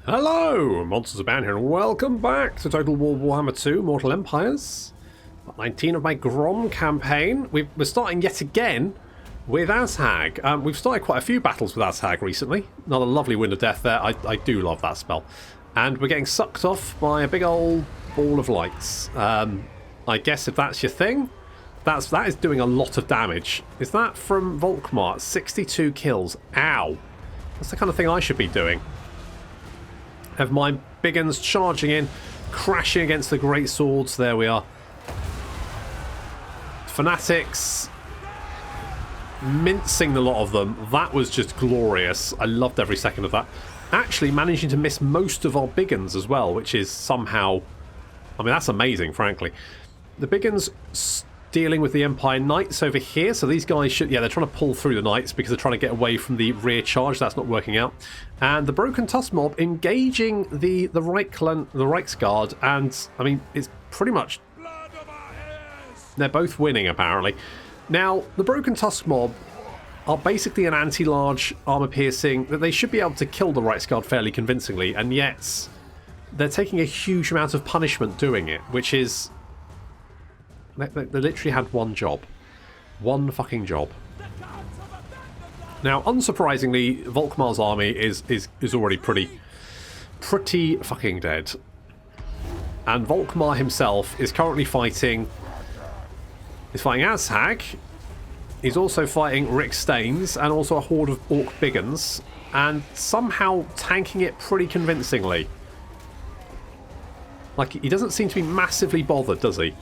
Hello, MonstersAbound here, and welcome back to Total War Warhammer 2 Mortal Empires. Part 19 of my Grom campaign. We're starting yet again with Azhag. We've started quite a few battles with Azhag recently. Another lovely Wind of Death there. I do love that spell. And we're getting sucked off by a big old ball of lights. I guess if that's your thing, that is doing a lot of damage. Is that from Volkmar? 62 kills. Ow. That's the kind of thing I should be doing. Have my big uns charging in, crashing against the great swords. There we are. Fanatics. Mincing the lot of them. That was just glorious. I loved every second of that. Actually managing to miss most of our big uns as well, which is somehow... I mean, that's amazing, frankly. The big uns dealing with the Empire Knights over here. So these guys should... Yeah, they're trying to pull through the Knights because they're trying to get away from the rear charge. That's not working out. And the Broken Tusk mob engaging the Reichsguard. And, I mean, it's pretty much... They're both winning, apparently. Now, the Broken Tusk mob are basically an anti-large armor-piercing that they should be able to kill the Reichsguard fairly convincingly. And yet, they're taking a huge amount of punishment doing it, which is... They literally had one job. One fucking job. Now, unsurprisingly, Volkmar's army is already pretty fucking dead. And Volkmar himself is currently fighting... He's fighting Azhag. He's also fighting Rick Staines and also a horde of Orc Biggins. And somehow tanking it pretty convincingly. Like, he doesn't seem to be massively bothered, does he?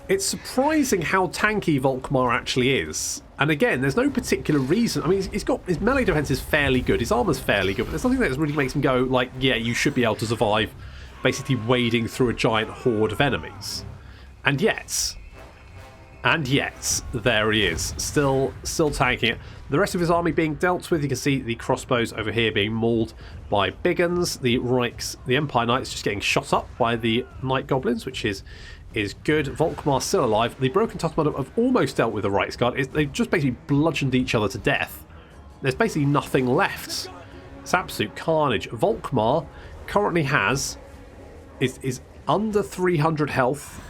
It's surprising how tanky Volkmar actually is. And again, there's no particular reason. I mean, he's got his melee defense is fairly good. His armor's fairly good. But there's nothing that really makes him go, like, yeah, you should be able to survive basically wading through a giant horde of enemies. And yet, there he is. Still tanking it. The rest of his army being dealt with. You can see the crossbows over here being mauled by Biggins. The Empire Knights just getting shot up by the Night Goblins, which is good. Volkmar still alive. The Broken Tusk mob have almost dealt with the Reichsguard. They've just basically bludgeoned each other to death. There's basically nothing left. It's absolute carnage. Volkmar currently is under 300 health.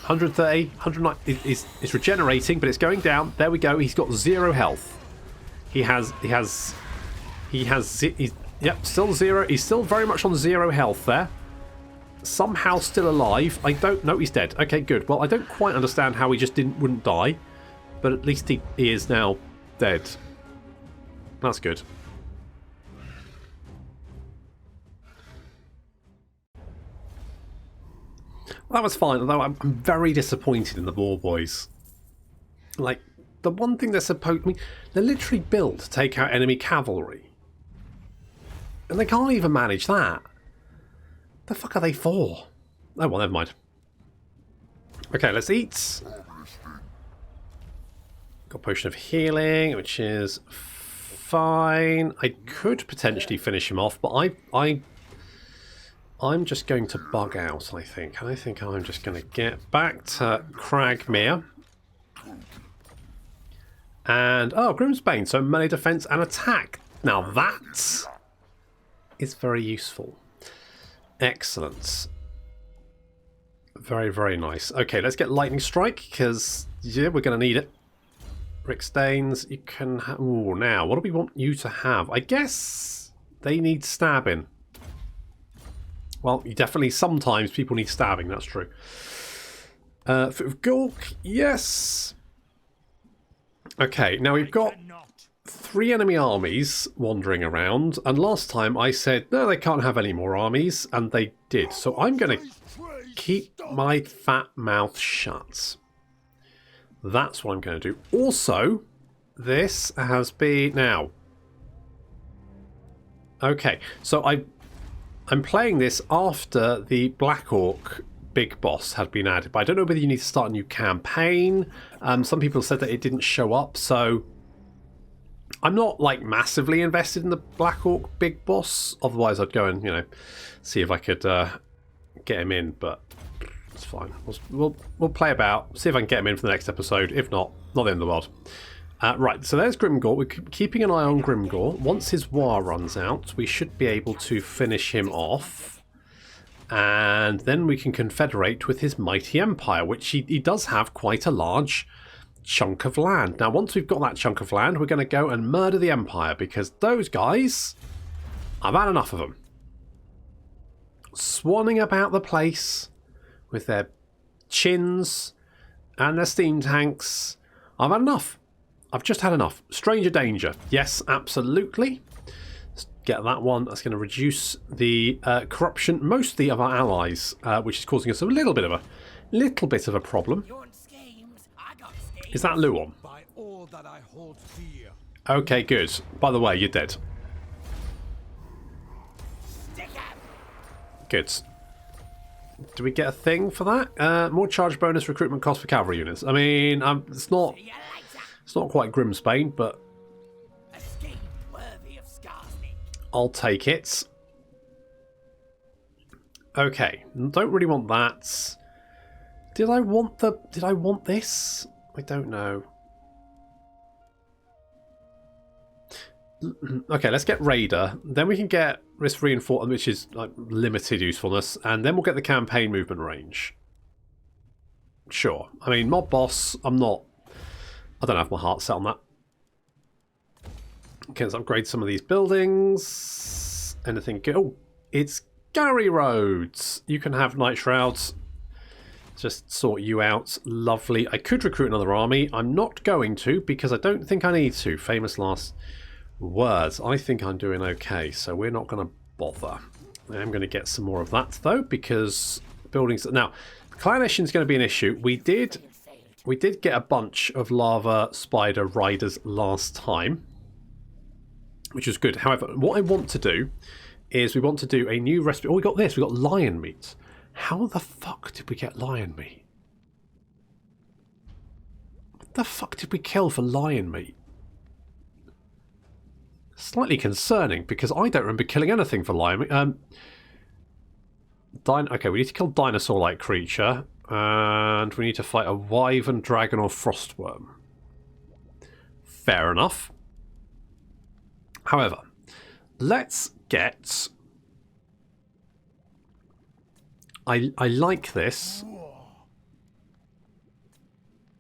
130, 109 is regenerating, but it's going down. There we go. He's got 0 health. He's still 0. He's still very much on 0 health there. Somehow still alive. I don't know. He's dead. Okay, good. Well, I don't quite understand how he just wouldn't die, but at least he is now dead. That's good. Well, that was fine, although I'm very disappointed in the War Boys. Like, the one thing they're supposed... I mean, they're literally built to take out enemy cavalry. And they can't even manage that. The fuck are they for? Oh, well, never mind. Okay, let's eat. Got a potion of healing, which is fine. I could potentially finish him off, but I'm just going to bug out, I think. And I think I'm just going to get back to Cragmere. And, oh, Grimsbane. So melee defense and attack. Now that is very useful. Excellent. Very, very nice. Okay, let's get Lightning Strike, because, yeah, we're going to need it. Rick Staines, you can... Ooh, now, what do we want you to have? I guess they need stabbing. Well, you definitely, sometimes people need stabbing, that's true. Foot of Gork, yes. Okay, now we've got 3 enemy armies wandering around, and last time I said, no, they can't have any more armies, and they did. So I'm going to keep my fat mouth shut. That's what I'm going to do. Also, this has been... Now. Okay, so I'm playing this after the Black Orc Big Boss had been added, but I don't know whether you need to start a new campaign. Some people said that it didn't show up, so I'm not like massively invested in the Black Orc Big Boss. Otherwise, I'd go and see if I could get him in, but it's fine. We'll play about, see if I can get him in for the next episode. If not, not the end of the world. Right, so there's Grimgor. We're keeping an eye on Grimgor. Once his war runs out, we should be able to finish him off. And then we can confederate with his mighty empire, which he does have quite a large chunk of land. Now, once we've got that chunk of land, we're going to go and murder the empire, because those guys, I've had enough of them. Swanning about the place with their chins and their steam tanks. I've had enough. I've just had enough. Stranger danger. Yes, absolutely. Let's get that one. That's going to reduce the corruption, mostly of our allies, which is causing us a little bit of a problem. Is that Luon? Okay, good. By the way, you're dead. Good. Do we get a thing for that? More charge bonus recruitment cost for cavalry units. I mean, it's not quite Grimsbane, but I'll take it. Okay, don't really want that. Did I want this? I don't know. Okay, let's get Raider. Then we can get risk reinforcement, which is like limited usefulness, and then we'll get the campaign movement range. Sure. I mean, mob boss, I don't have my heart set on that. Okay, let's upgrade some of these buildings. Anything good? Oh, it's Gary Roads. You can have Night Shrouds. Just sort you out. Lovely. I could recruit another army. I'm not going to, because I don't think I need to. Famous last words. I think I'm doing okay, so we're not going to bother. I am going to get some more of that, though, because buildings... Now, Clanation is going to be an issue. We did get a bunch of lava spider riders last time, which was good. However, what I want to do is we want to do a new recipe. Oh, we got this. We got lion meat. How the fuck did we get lion meat? What the fuck did we kill for lion meat? Slightly concerning, because I don't remember killing anything for lion meat. Okay, we need to kill dinosaur-like creature. And we need to fight a wyvern, dragon, or frostworm. Fair enough. However, let's get... I like this.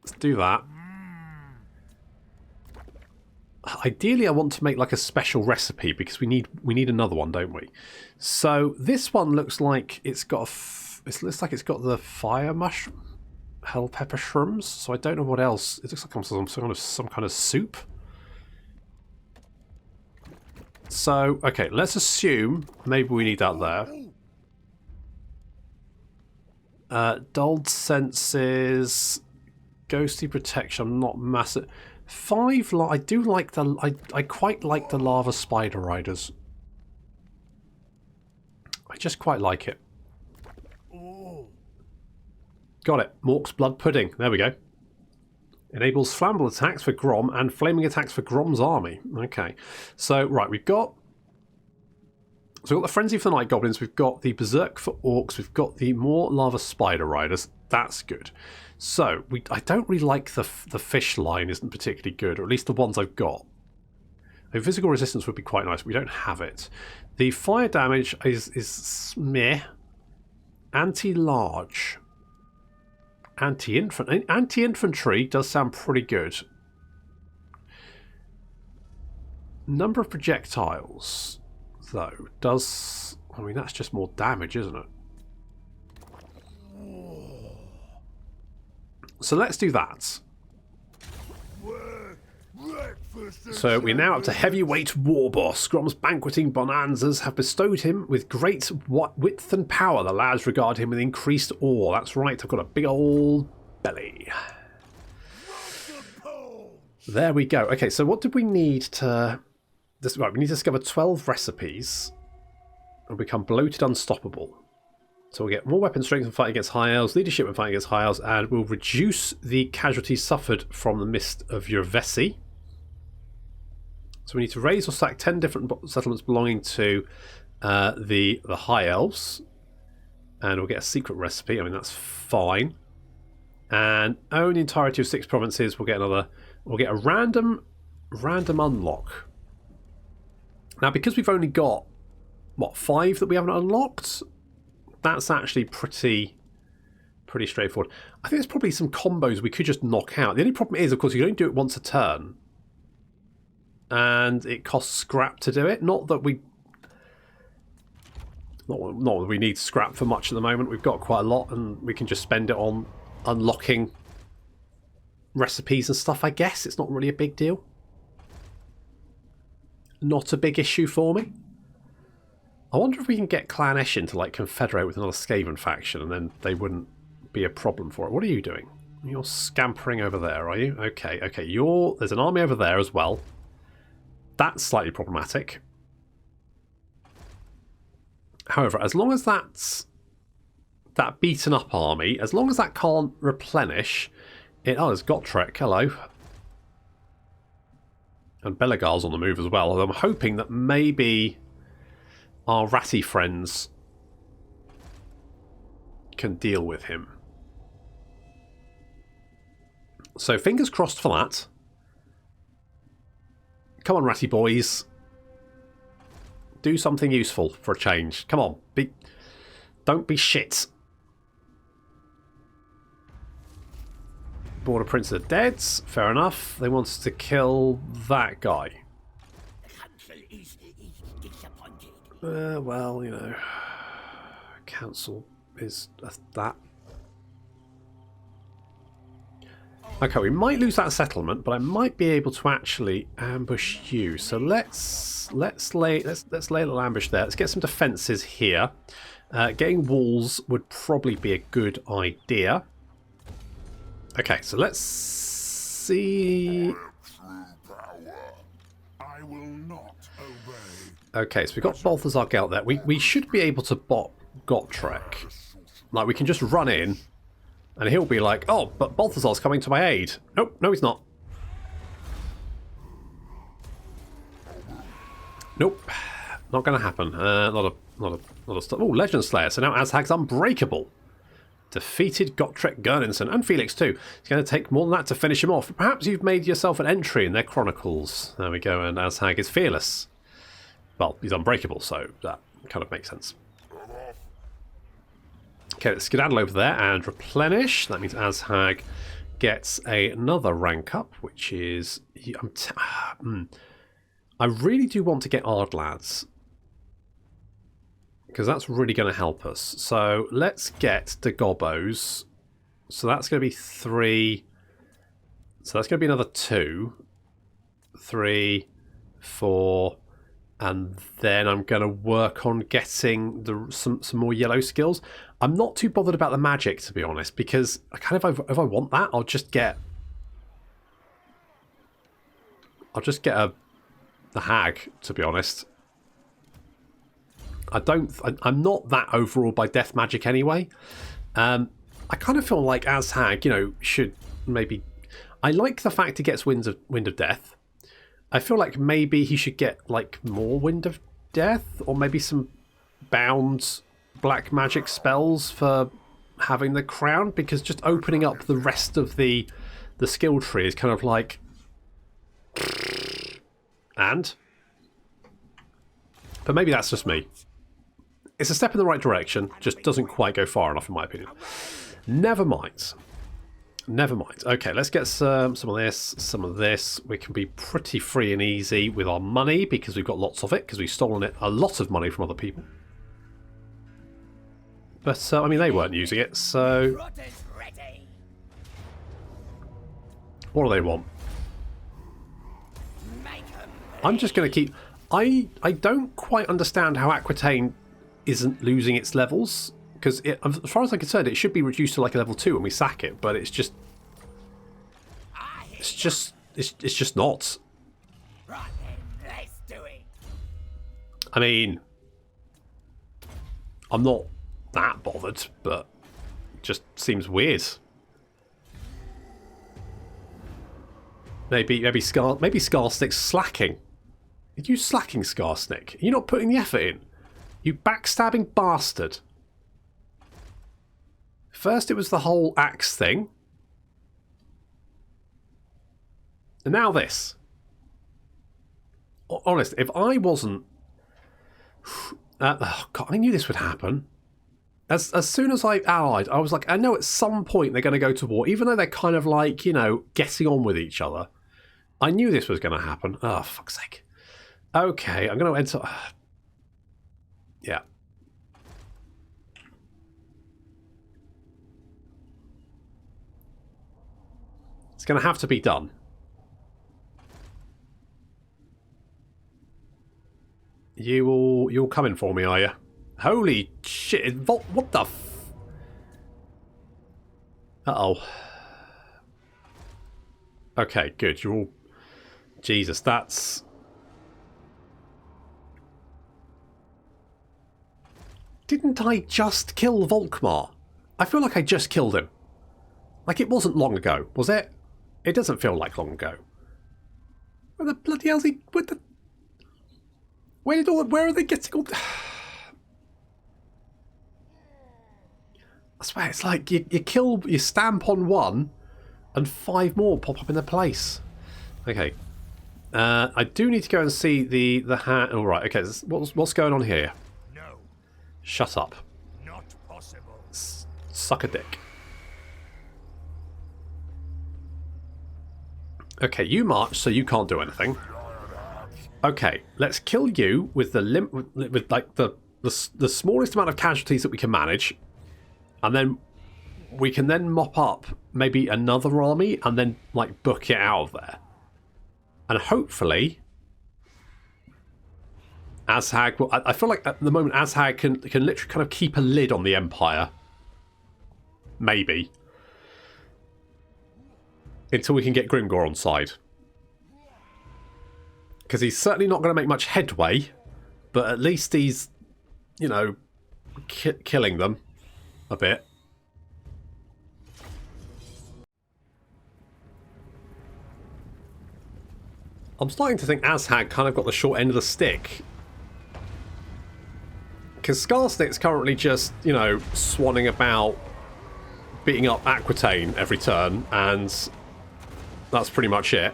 Let's do that. Ideally, I want to make like a special recipe, because we need another one, don't we? So this one looks like it's got it looks like it's got the fire mushroom, hell pepper shrooms. So I don't know what else. It looks like some kind of soup. So okay, let's assume maybe we need that there. Dulled senses, ghostly protection. I'm not massive. I do like I quite like the lava spider riders. I just quite like it. Got it. Mork's blood pudding. There we go. Enables flammable attacks for Grom and flaming attacks for Grom's army. Okay. So right, we've got the Frenzy for the Night Goblins, we've got the Berserk for Orcs, we've got the more Lava Spider Riders. That's good. So, I don't really like the fish line isn't particularly good, or at least the ones I've got. A physical resistance would be quite nice, but we don't have it. The fire damage is meh. Anti-large. Anti-infantry does sound pretty good. Number of projectiles, though, does... I mean, that's just more damage, isn't it? So let's do that. So we're now up to heavyweight war boss. Grom's banqueting bonanzas have bestowed him with great width and power. The lads regard him with increased awe. That's right, I've got a big old belly. There we go. Okay, so what did we need to... Right, we need to discover 12 recipes and become bloated unstoppable. So we'll get more weapon strength and fight against high elves, leadership and fight against high elves, and we'll reduce the casualties suffered from the Mist of Urvesi. So we need to raise or sack 10 different settlements belonging to the high elves. And we'll get a secret recipe. I mean, that's fine. And own the entirety of 6 provinces. We'll get another. We'll get a random unlock. Now, because we've only got what 5 that we haven't unlocked, that's actually pretty straightforward. I think there's probably some combos we could just knock out. The only problem is, of course, you only do it once a turn, and it costs scrap to do it. Not that we need scrap for much at the moment. We've got quite a lot, and we can just spend it on unlocking recipes and stuff, I guess. It's not really a big deal. Not a big issue for me. I wonder if we can get Clan Eshin to like confederate with another Skaven faction, and then they wouldn't be a problem for it. What are you doing? You're scampering over there, are you? Okay, okay. There's an army over there as well. That's slightly problematic. However, as long as that's that beaten up army, as long as that can't replenish it. Oh, there's Gotrek, hello. And Belagar's on the move as well. Although I'm hoping that maybe our ratty friends can deal with him. So fingers crossed for that. Come on, ratty boys. Do something useful for a change. Come on. Don't be shit. Border Prince of the Deads. Fair enough. They want us to kill that guy. Well, you know. Council is that. Okay, we might lose that settlement, but I might be able to actually ambush you. So let's lay a little ambush there. Let's get some defences here. Getting walls would probably be a good idea. Okay, so let's see. Okay, so we've got Balthazar out there. We should be able to bot Gotrek. Like, we can just run in, and he'll be like, oh, but Balthazar's coming to my aid. Nope, no he's not. Nope, not going to happen. Not a stuff. Oh, Legend Slayer. So now Azhag's unbreakable. Defeated Gotrek Gurninson and Felix too. It's going to take more than that to finish him off. Perhaps you've made yourself an entry in their chronicles. There we go, and Azhag is fearless. Well, he's unbreakable, so that kind of makes sense. Okay, let's skedaddle over there and replenish. That means Azhag gets another rank up, which is... I really do want to get Ardlads, because that's really going to help us. So let's get the Gobbos. So that's going to be 3. So that's going to be another 2. 3, 4... And then I'm going to work on getting some more yellow skills. I'm not too bothered about the magic, to be honest, because if I want that, I'll just get the hag, to be honest. I'm not that overawed by death magic anyway. I kind of feel like Azhag, should maybe... I like the fact he gets Wind of Death. I feel like maybe he should get more Wind of Death, or maybe some bound black magic spells for having the crown, because just opening up the rest of the skill tree is kind of like... And? But maybe that's just me. It's a step in the right direction, just doesn't quite go far enough in my opinion. Never mind. Never mind. Okay, let's get some of this, some of this. We can be pretty free and easy with our money because we've got lots of it, because we've stolen a lot of money from other people. But, I mean, they weren't using it, so... What do they want? I'm just going to keep... I don't quite understand how Aquitaine isn't losing its levels. Because as far as I'm concerned, it should be reduced to like a level 2 when we sack it, but it's just not. Right then, let's do it. I mean, I'm not that bothered, but it just seems weird. Maybe Scarsnick's slacking. Are you slacking, Scarsnick? Are you not putting the effort in? You backstabbing bastard. First it was the whole axe thing. And now this. Honest, if I wasn't... oh God, I knew this would happen. As soon as I allied, I was like, I know at some point they're going to go to war, even though they're kind of like, you know, getting on with each other. I knew this was going to happen. Oh, fuck's sake. Okay, I'm going to enter... yeah. It's going to have to be done. You're coming for me, are you? Holy shit! What the? Uh-oh. Okay, good. You're all... Jesus, that's... Didn't I just kill Volkmar? I feel like I just killed him. Like it wasn't long ago, was it? It doesn't feel like long ago. Where the bloody hell's he... Where are they getting all... I swear, it's like you stamp on one and 5 more pop up in their place. Okay. I do need to go and see the hat. Oh, right, okay. What's going on here? No. Shut up. Not possible. Suck a dick. Okay, you march, so you can't do anything. Okay, let's kill you with the with like the smallest amount of casualties that we can manage, and then we can then mop up maybe another army and then like book it out of there, and hopefully Azhag will... I feel like at the moment Azhag can literally kind of keep a lid on the Empire, maybe, until we can get Grimgor on side. Because he's certainly not going to make much headway, but at least he's, you know, killing them a bit. I'm starting to think Azhag kind of got the short end of the stick. Because Skarsnik's currently just, you know, swanning about, beating up Aquitaine every turn, and that's pretty much it.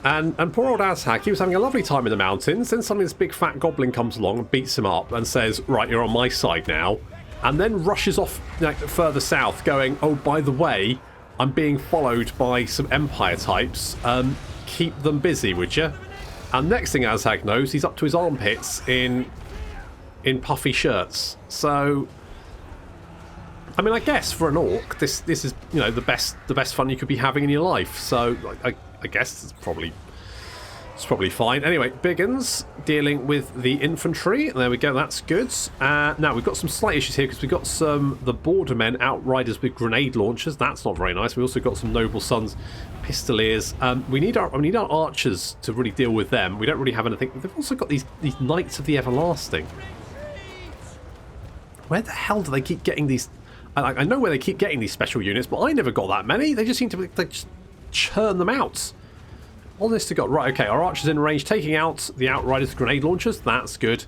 And poor old Azhag, he was having a lovely time in the mountains, then suddenly this big fat goblin comes along and beats him up and says, right, you're on my side now, and then rushes off like, further south going, oh, by the way, I'm being followed by some Empire types, keep them busy, would you? And next thing Azhag knows, he's up to his armpits in puffy shirts. So, I mean, I guess for an orc, this is, you know, the best fun you could be having in your life. So I guess it's probably fine. Anyway, Biggins dealing with the infantry. There we go, that's good. Now, we've got some slight issues here because we've got the bordermen outriders with grenade launchers. That's not very nice. We also got some noble sons, pistoliers. We need our archers to really deal with them. We don't really have anything. They've also got these Knights of the Everlasting. Where the hell do they keep getting these? I know where they keep getting these special units, but I never got that many. They just seem to just churn them out. Honest to God. Right, okay, our archers in range, taking out the outriders with grenade launchers. That's good.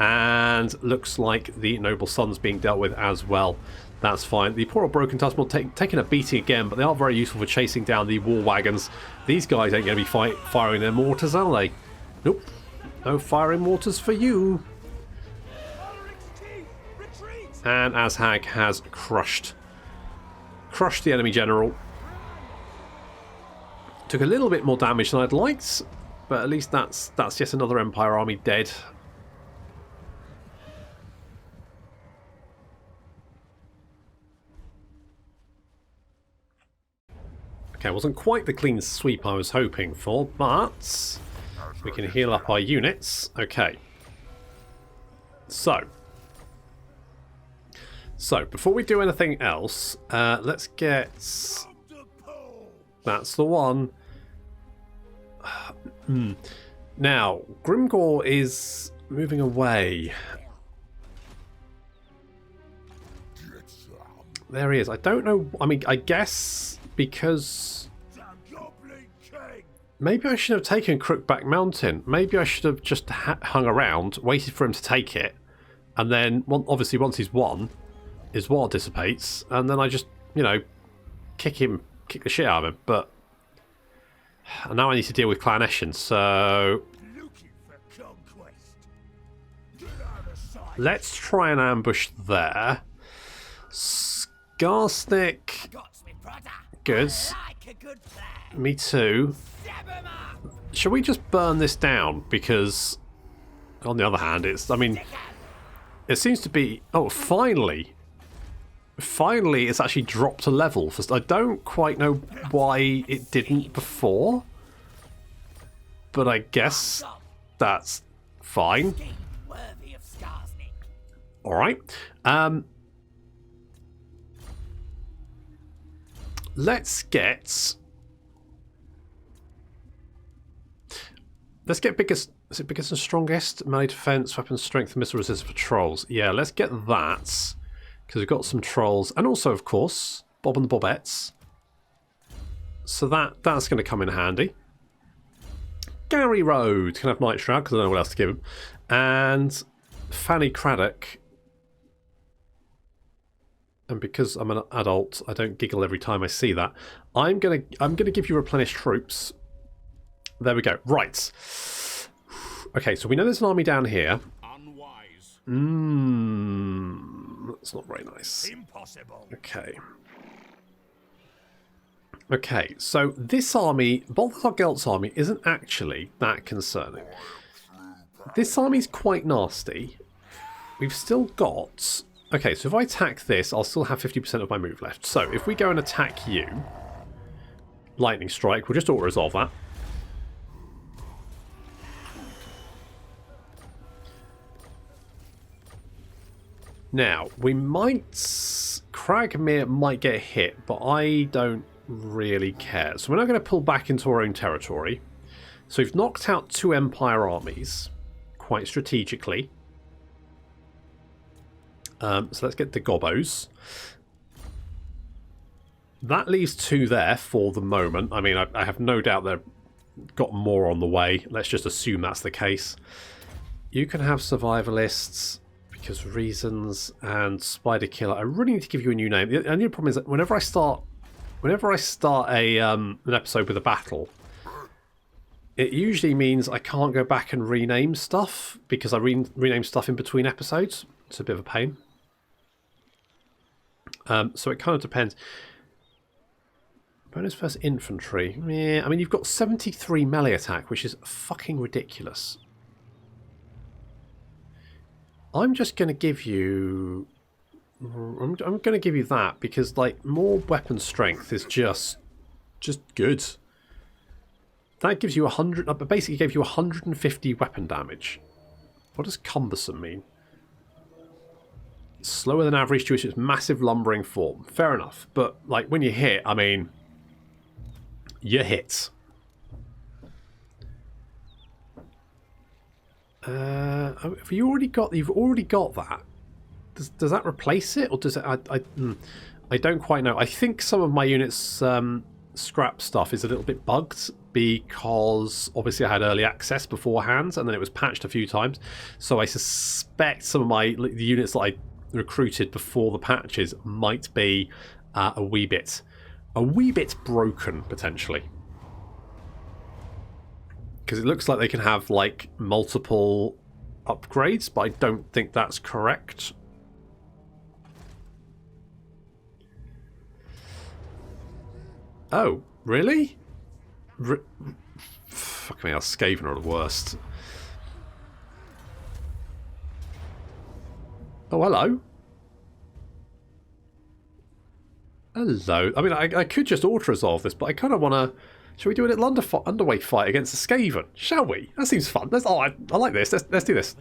And looks like the noble sons being dealt with as well. That's fine. The poor old broken tusk taking a beating again, but they are very useful for chasing down the war wagons. These guys ain't going to be firing their mortars, are they? Nope. No firing mortars for you. And Azhag has crushed the enemy general. Took a little bit more damage than I'd liked, but at least that's yet another Empire army dead. Okay, it wasn't quite the clean sweep I was hoping for, but we can heal up our units. Okay. So, before we do anything else, let's get... That's the one. Now, Grimgor is moving away. There he is. I don't know. I mean, I guess because... Maybe I should have taken Crookback Mountain. Maybe I should have just hung around, waited for him to take it, and then, obviously, once he's won, his war dissipates, and then I just, you know, kick the shit out of him. But now I need to deal with Clan Eshin, so Looking for conquest. Get out of sight. let's try and ambush there. Skarsnik, Got me, brother. good. Like a good plan. Me too. Stab 'em up. Shall we just burn this down? Because, on the other hand, it's, I mean, it seems to be... Oh, finally! Finally, it's actually dropped a level. I don't quite know why it didn't before. But I guess that's fine. Scheme worthy of Skarsnik. Alright. Let's get... Let's get biggest... Is it biggest and strongest? Melee defense, weapon strength, and missile resistance for trolls. Yeah, let's get that. Because we've got some trolls. And also, of course, Bob and the Bobettes. So that's going to come in handy. Gary Rhodes can have Night Shroud, because I don't know what else to give him. And Fanny Craddock. And because I'm an adult, I don't giggle every time I see that. I'm gonna give you replenished troops. There we go. Right. Okay, so we know there's an army down here. Unwise. That's not very nice. Impossible. Okay. Okay, so this army, Balthazar Gelt's army, isn't actually that concerning. This army's quite nasty. We've still got... Okay, so if I attack this, I'll still have 50% of my move left. So if we go and attack you, Lightning Strike, we'll just auto-resolve that. Now, we might... Cragmere might get hit, but I don't really care. So we're now going to pull back into our own territory. So we've knocked out 2 Empire armies, quite strategically. So let's get the Gobbos. That leaves 2 there for the moment. I mean, I have no doubt they've got more on the way. Let's just assume that's the case. You can have Survivalists... because reasons, and Spider Killer. I really need to give you a new name. The only problem is that whenever I start a an episode with a battle, it usually means I can't go back and rename stuff because I rename stuff in between episodes. It's a bit of a pain. So it kind of depends. Bonus first infantry. Yeah, I mean you've got 73 melee attack, which is fucking ridiculous. I'm just going to give you... I'm going to give you that because, like, more weapon strength is just good. That gives you 100... basically gave you 150 weapon damage. What does cumbersome mean? Slower than average due to its massive lumbering form. Fair enough. But, like, when you hit, I mean... You hit. Have you already got? You've already got that. Does that replace it, or does it? I don't quite know. I think some of my units' scrap stuff is a little bit bugged because obviously I had early access beforehand, and then it was patched a few times. So I suspect some of the units that I recruited before the patches might be a wee bit broken potentially. Because it looks like they can have, like, multiple upgrades, but I don't think that's correct. Oh, really? Fuck me, Skaven are the worst. Oh, hello. Hello. I mean, I could just auto-resolve this, but I kind of want to... Shall we do a little underweight fight against a Skaven? Shall we? That seems fun. I like this. Let's do this.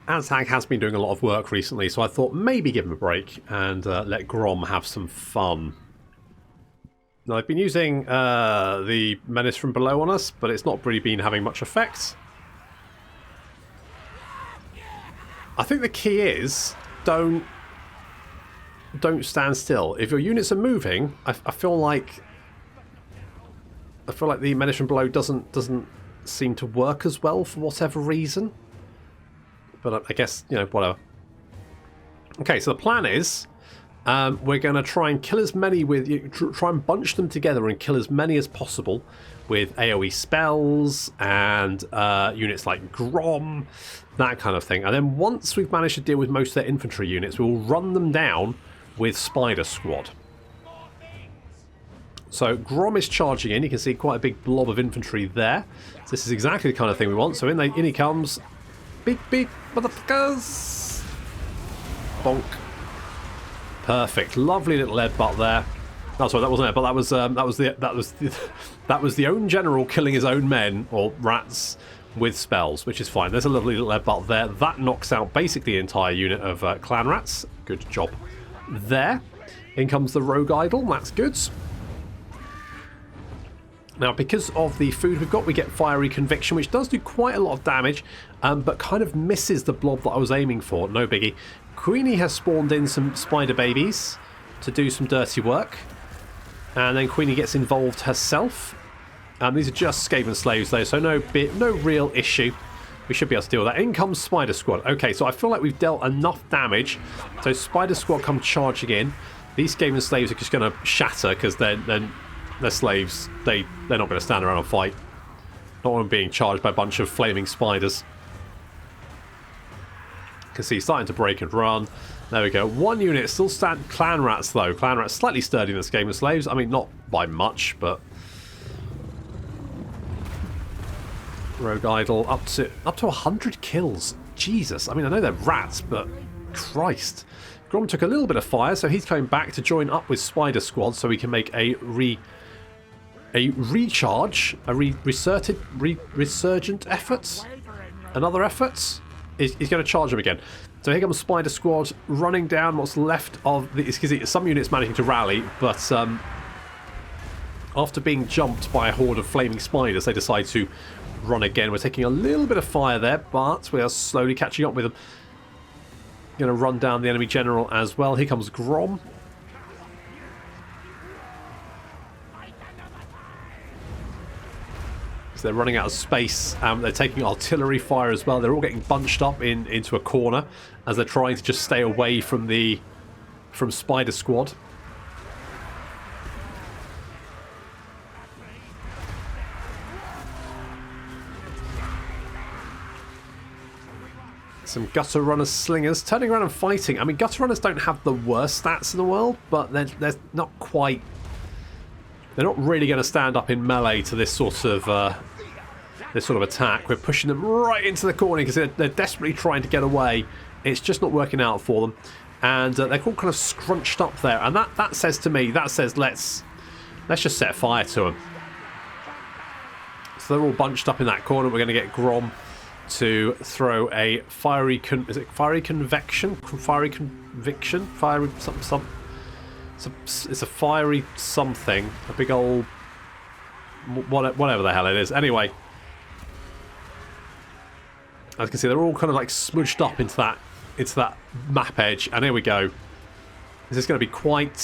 Azhag has been doing a lot of work recently, so I thought maybe give him a break and let Grom have some fun. Now, I've been using the Menace from below on us, but it's not really been having much effect. I think the key is don't stand still. If your units are moving, I feel like I feel like the Medicine Blow doesn't seem to work as well for whatever reason. But I guess, you know, whatever. Okay, so the plan is we're going to try and kill as many with... Try and bunch them together and kill as many as possible with AoE spells and units like Grom, that kind of thing. And then once we've managed to deal with most of their infantry units, we'll run them down with Spider Squad. So Grom is charging in. You can see quite a big blob of infantry there. So this is exactly the kind of thing we want. So in he comes. Big motherfuckers. Bonk. Perfect. Lovely little headbutt there. Oh, sorry, that wasn't it. But that was the own general killing his own men or rats with spells, which is fine. There's a lovely little headbutt there. That knocks out basically the entire unit of clan rats. Good job there. In comes the rogue idol. That's good. Now, because of the food we've got, we get Fiery Conviction, which does do quite a lot of damage, but kind of misses the blob that I was aiming for. No biggie. Queenie has spawned in some spider babies to do some dirty work. And then Queenie gets involved herself. These are just Skaven slaves, though, so no real issue. We should be able to deal with that. In comes Spider Squad. Okay, so I feel like we've dealt enough damage. So Spider Squad come charging in. These Skaven slaves are just going to shatter because they're slaves. They're not going to stand around and fight. Not when being charged by a bunch of flaming spiders. You can see he's starting to break and run. There we go. One unit still stand. Clan rats though. Clan rats slightly sturdier than Skaven slaves. I mean, not by much, but rogue idol up to 100 kills. Jesus. I mean, I know they're rats, but Christ. Grom took a little bit of fire, so he's coming back to join up with Spider Squad, so we can make a resurgent effort. Another effort. He's going to charge him again. So here comes Spider Squad running down what's left of the... Some units managing to rally, but after being jumped by a horde of flaming spiders, they decide to run again. We're taking a little bit of fire there, but we are slowly catching up with them. Going to run down the enemy general as well. Here comes Grom. So they're running out of space. They're taking artillery fire as well. They're all getting bunched up into a corner as they're trying to just stay away from Spider Squad. Some gutter runners, slingers, turning around and fighting. I mean, gutter runners don't have the worst stats in the world, but they're not quite... They're not really going to stand up in melee to this sort of attack. We're pushing them right into the corner because they're desperately trying to get away. It's just not working out for them, and they're all kind of scrunched up there. And that says to me, let's just set fire to them. So they're all bunched up in that corner. We're going to get Grom to throw a fiery conviction. It's a fiery something, a big old whatever the hell it is. Anyway, as you can see, they're all kind of like smooshed up into that map edge, and here we go. This is going to be quite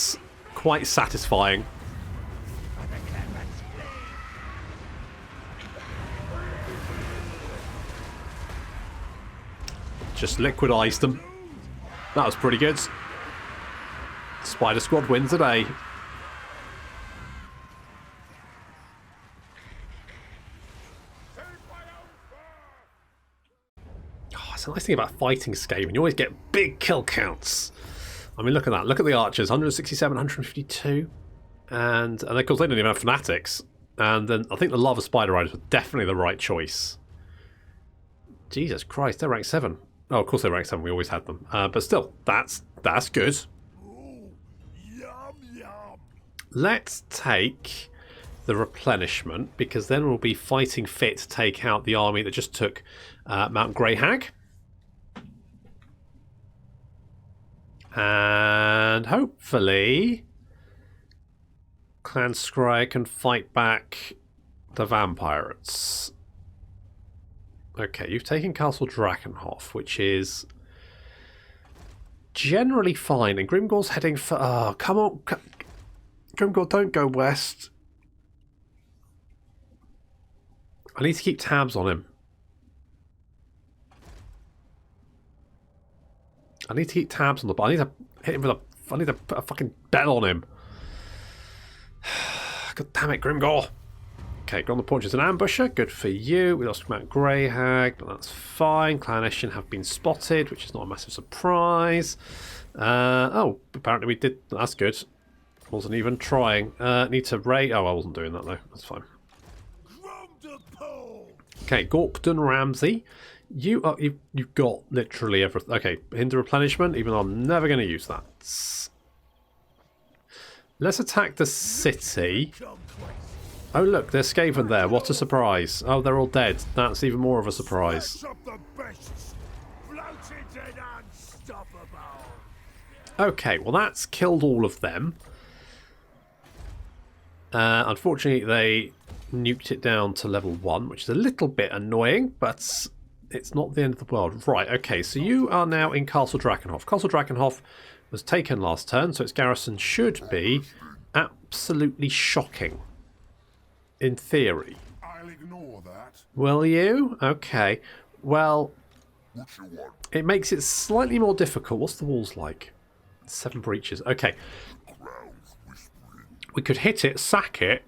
satisfying. Just liquidized them. That was pretty good. Spider Squad wins today. Oh, it's a nice thing about fighting Skaven. You always get big kill counts. I mean, look at that. Look at the archers. 167, 152. And of course, they don't even have fanatics. And then I think the Lava Spider Riders were definitely the right choice. Jesus Christ, they're rank 7. Oh, of course they're rank 7. We always had them. But still, that's good. Let's take the replenishment, because then we'll be fighting fit to take out the army that just took Mount Greyhag. And hopefully Clan Scryer can fight back the vampirates. Okay, you've taken Castle Drakenhof, which is generally fine. And Grimgor's heading for... Oh, come on. Grimgor, don't go west. I need to keep tabs on him. I need to keep tabs on the... I need to hit him with a... I need to put a fucking bell on him. God damn it, Grimgor. Okay, Grom the Paunch is an ambusher. Good for you. We lost Mount Greyhag, but that's fine. Clannishin have been spotted, which is not a massive surprise. Oh, apparently we did. That's good. Wasn't even trying. Need to raid. Oh, I wasn't doing that though. That's fine. Grom the Paunch. Okay, Gorkdon Ramsey. You've got literally everything. Okay, hinder replenishment, even though I'm never going to use that. Let's attack the city. Oh look, there's Skaven there. What a surprise. Oh, they're all dead. That's even more of a surprise. Okay, well that's killed all of them. Unfortunately, they nuked it down to level 1, which is a little bit annoying, but it's not the end of the world. Right, okay, so you are now in Castle Drakenhof. Castle Drakenhof was taken last turn, so its garrison should be absolutely shocking. In theory. I'll ignore that. Will you? Okay. Well, it makes it slightly more difficult. What's the walls like? 7 breaches. Okay. We could hit it, sack it.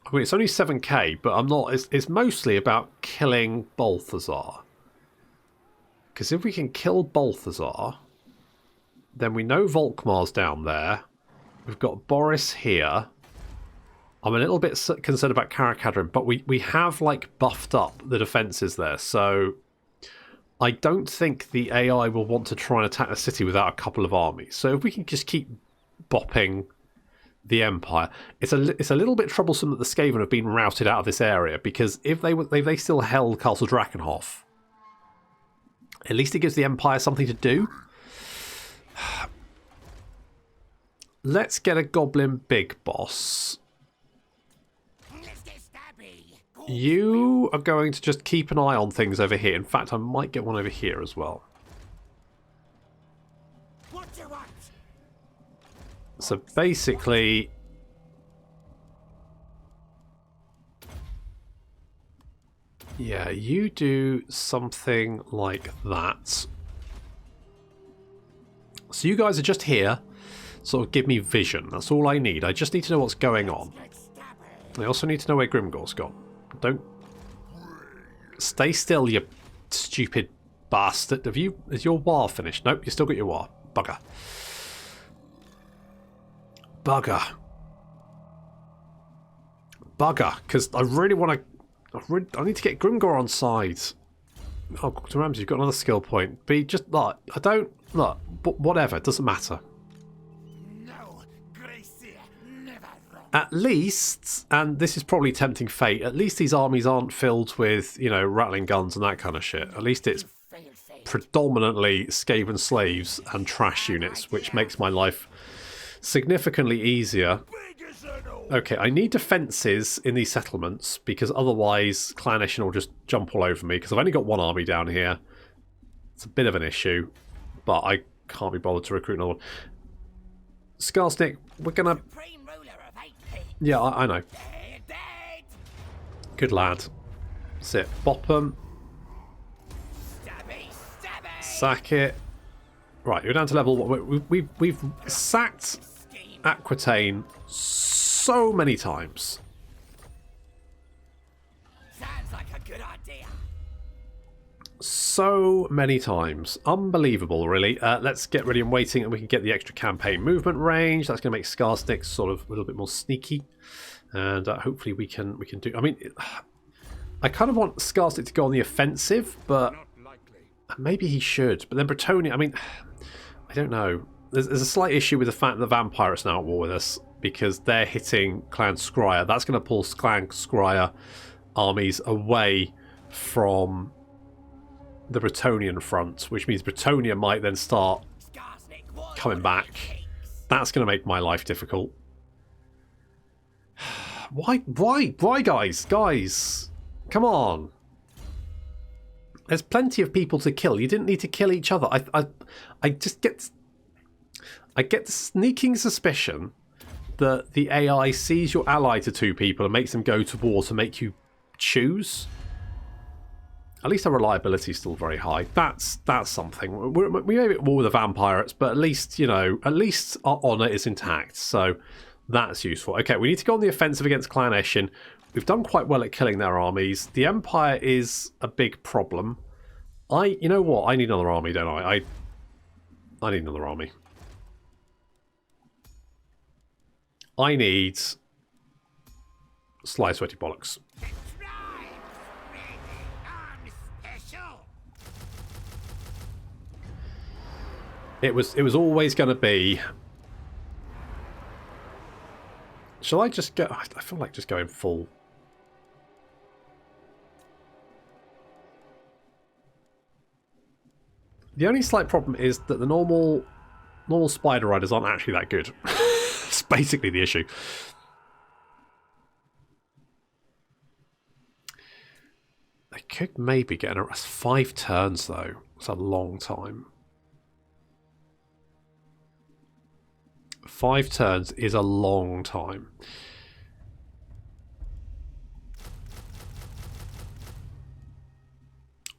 I mean, it's only 7k, but I'm not... It's mostly about killing Balthazar. Because if we can kill Balthazar, then we know Volkmar's down there. We've got Boris here. I'm a little bit concerned about Karakadrin, but we have, like, buffed up the defences there, so I don't think the AI will want to try and attack the city without a couple of armies. So if we can just keep bopping the Empire, it's a little bit troublesome that the Skaven have been routed out of this area, because if they still held Castle Drakenhof, at least it gives the Empire something to do. Let's get a Goblin Big Boss. You are going to just keep an eye on things over here. In fact, I might get one over here as well. So basically... yeah, you do something like that. So you guys are just here. Sort of give me vision. That's all I need. I just need to know what's going on. I also need to know where Grimgor's gone. Don't stay still, you stupid bastard. Is your war finished? Nope, you still got your war. Bugger. Bugger. Bugger. Because I really want to... I need to get Grimgor on side. Oh, Dr. Ramsey, you've got another skill point. But just, look, I don't... Look, but whatever, it doesn't matter. At least, and this is probably tempting fate, at least these armies aren't filled with, you know, rattling guns and that kind of shit. At least it's predominantly Skaven slaves and trash units, which makes my life significantly easier. Okay, I need defences in these settlements, because otherwise Clannishin will just jump all over me, because I've only got one army down here. It's a bit of an issue, but I can't be bothered to recruit another one. Skarsnik, we're going to... yeah, I know. Good lad. Sit. Bop 'em. Sack it. Right, you're down to level 1. We've sacked Aquitaine so many times. Sounds like a good idea. So many times. Unbelievable, really. Let's get ready and waiting, and we can get the extra campaign movement range. That's going to make Skarsnik sort of a little bit more sneaky, and hopefully we can do... I mean, I kind of want Skarsnik to go on the offensive, but maybe he should. But then Bretonnia, I mean, I don't know. There's a slight issue with the fact that the Vampires are now at war with us, because they're hitting Clan Skryre. That's going to pull Clan Skryre armies away from the Bretonnian front, which means Bretonnia might then start coming back. That's going to make my life difficult. Why, guys? Guys, come on. There's plenty of people to kill. You didn't need to kill each other. I just get... I get the sneaking suspicion that the AI sees your ally to 2 people and makes them go to war to make you choose. At least our reliability is still very high. That's something. We may be at war with the vampires, but at least, you know, at least our honour is intact. So that's useful. Okay, we need to go on the offensive against Clan Eshin. We've done quite well at killing their armies. The Empire is a big problem. You know what? I need another army, don't I? I need another army. I need Sly Sweaty Bollocks. It was always going to be. Shall I just go? I feel like just going full. The only slight problem is that the normal Spider Riders aren't actually that good. It's basically the issue. They could maybe get an arrest. 5 turns though. It's a long time. 5 turns is a long time.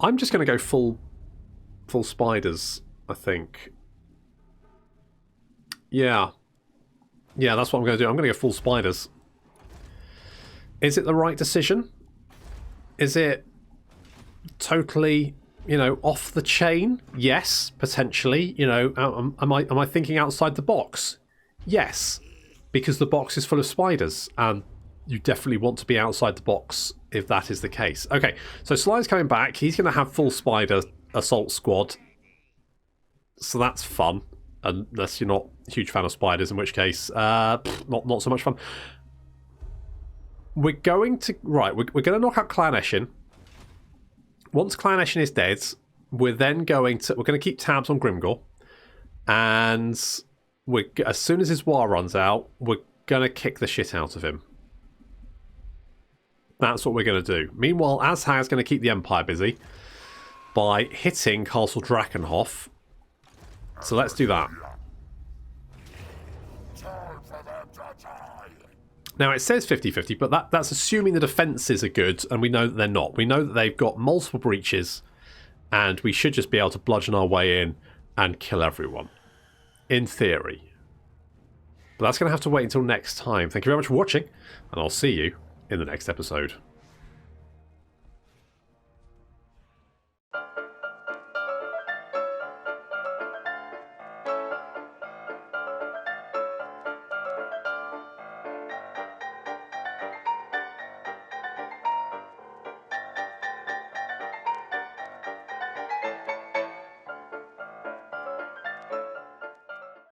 I'm just going to go full spiders, I think. Yeah. Yeah, that's what I'm going to do. I'm going to go full spiders. Is it the right decision? Is it totally, you know, off the chain? Yes, potentially. You know, am I thinking outside the box? Yes, because the box is full of spiders, and you definitely want to be outside the box if that is the case. Okay, so Sly's coming back. He's going to have full spider assault squad, so that's fun, unless you're not a huge fan of spiders, in which case, not so much fun. We're going to we're going to knock out Clan Eshin. Once Clan Eshin is dead, we're going to keep tabs on Grimgor, and as soon as his war runs out, we're going to kick the shit out of him. That's what we're going to do. Meanwhile, Azhag is going to keep the Empire busy by hitting Castle Drakenhof. So let's do that. Now, it says 50-50, but that's assuming the defences are good, and we know that they're not. We know that they've got multiple breaches, and we should just be able to bludgeon our way in and kill everyone. In theory. But that's going to have to wait until next time. Thank you very much for watching, and I'll see you in the next episode.